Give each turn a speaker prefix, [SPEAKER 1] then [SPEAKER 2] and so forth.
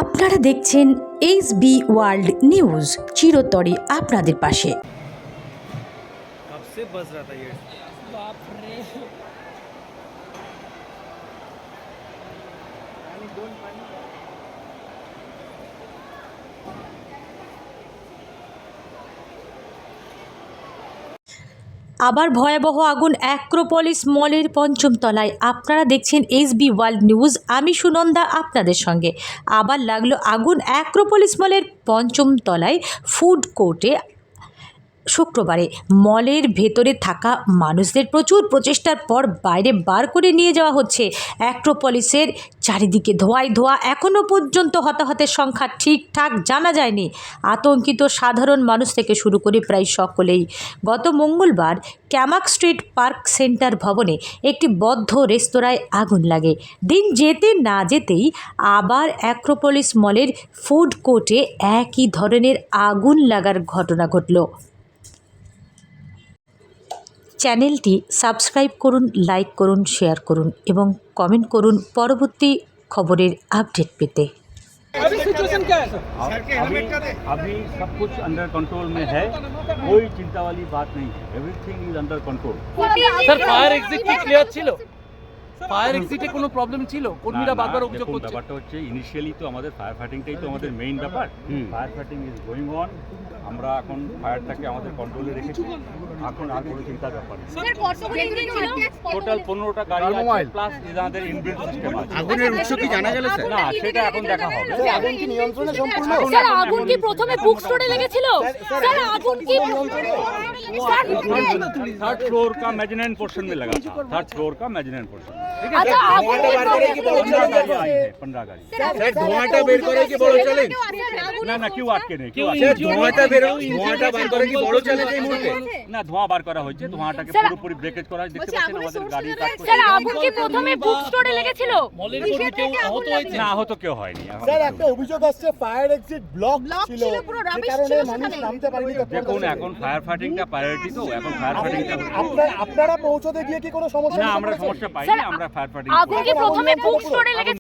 [SPEAKER 1] আপনারা দেখছেন SB world news, চিরতরে আপনাদের পাশে।
[SPEAKER 2] कब से बज रहा था ये?
[SPEAKER 3] बाप रे।
[SPEAKER 1] আবার ভয়াবহ আগুন অ্যাক্রোপলিস মলের পঞ্চম তলায়। আপনারা দেখছেন SB ওয়ার্ল্ড নিউজ, আমি সুনন্দা আপনাদের সঙ্গে। আবার লাগলো আগুন অ্যাক্রোপলিস মলের পঞ্চম তলায় ফুড কোর্টে শুক্রবারে। মলের ভেতরে থাকা মানুষদের প্রচুর প্রচেষ্টার পর বাইরে বার করে নিয়ে যাওয়া হচ্ছে। অ্যাক্রোপলিসের চারিদিকে ধোঁয়ায় ধোঁয়া, এখনও পর্যন্ত হতাহতের সংখ্যা ঠিকঠাক জানা যায়নি। আতঙ্কিত সাধারণ মানুষ থেকে শুরু করে প্রায় সকলেই। গত মঙ্গলবার ক্যামাক স্ট্রিট পার্ক সেন্টার ভবনে একটি বদ্ধ রেস্তোরাঁয় আগুন লাগে। দিন যেতে না যেতেই আবার অ্যাক্রোপলিস মলের ফুড কোর্টে একই ধরনের আগুন লাগার ঘটনা ঘটল। চ্যানেলটি সাবস্ক্রাইব করুন, লাইক করুন, শেয়ার করুন এবং কমেন্ট করুন পরবর্তী খবরের আপডেট পেতে।
[SPEAKER 3] अभी सिचुएशन क्या है सर?
[SPEAKER 4] अभी सब कुछ अंडर कंट्रोल में है, कोई चिंता वाली बात नहीं है, everything is under control.
[SPEAKER 3] Sir fire exit কি ক্লিয়ার ছিল? ফায়ার এক্সিটে কোনো প্রবলেম ছিল? কর্মীরা বারবার অভিযোগ করছে।
[SPEAKER 4] ব্যাপারটা হচ্ছে ইনিশিয়ালি তো আমাদের ফায়ার ফাইটিংটাই তো আমাদের মেইন ব্যাপার। Fire fighting is going on. আমরা এখন ফায়ারটাকে আমাদের কন্ট্রোলে রেখেছি। এখন আর কোনো চিন্তার ব্যাপার নেই। টোটাল 15টা গাড়ি আছে প্লাস আমাদের ইনবিল্ট সিস্টেম আছে।
[SPEAKER 2] আগুনের উৎস কি জানা গেল স্যার?
[SPEAKER 4] না, সেটা এখন দেখা হবে।
[SPEAKER 5] আগুন কি নিয়ন্ত্রণে সম্পূর্ণ?
[SPEAKER 6] স্যার আগুন কি প্রথমে বুক স্টোরে লেগেছিল? স্যার আগুন কি
[SPEAKER 4] थर्ड फ्लोर का मेजनन पोर्शन में लगा था। थर्ड फ्लोर का मेजनन पोर्शन।
[SPEAKER 6] আচ্ছা আগুন কি
[SPEAKER 4] 15 गाड़ी आई है, 15 गाड़ी।
[SPEAKER 2] স্যার ধোঁয়াটা বের করে কি বড় চ্যালেঞ্জ?
[SPEAKER 4] না না, क्यों আটকে নেই?
[SPEAKER 2] স্যার ধোঁয়াটা বার করে কি বড় চ্যালেঞ্জ এই মুহূর্তে?
[SPEAKER 4] না, ধোঁয়া বার করা হয়েছে, ধোঁয়াটাকে পুরোপুরি ব্রেকেজ করা হয়েছে। দেখতে পাচ্ছেন আমাদের গাড়ি কাজ করছে।
[SPEAKER 6] স্যার আগুন কি প্রথমে বুক স্টোরে লেগেছিল?
[SPEAKER 3] মলের কর্মী কেউ আহত হয়েছে?
[SPEAKER 4] না, আহত কেউ হয়নি। এখন
[SPEAKER 5] স্যার একটা অভিযোগ আসছে ফায়ার এক্সিট ব্লক ছিল, যে কারণে মানুষ নামতে পারেনি।
[SPEAKER 4] দেখুন, এখন ফায়ার ফাইটিংটা প্রায়োরিটি, তো এখন ফায়ার ফাইটিংটা
[SPEAKER 5] আপনারা পৌঁছতে গিয়ে কি কোনো সমস্যা?
[SPEAKER 4] না, আমরা সমস্যা পাইনি। আমরা ফায়ার ফাইটিং
[SPEAKER 6] আগুন কি প্রথমে বুক স্টোরে লেগেছিল?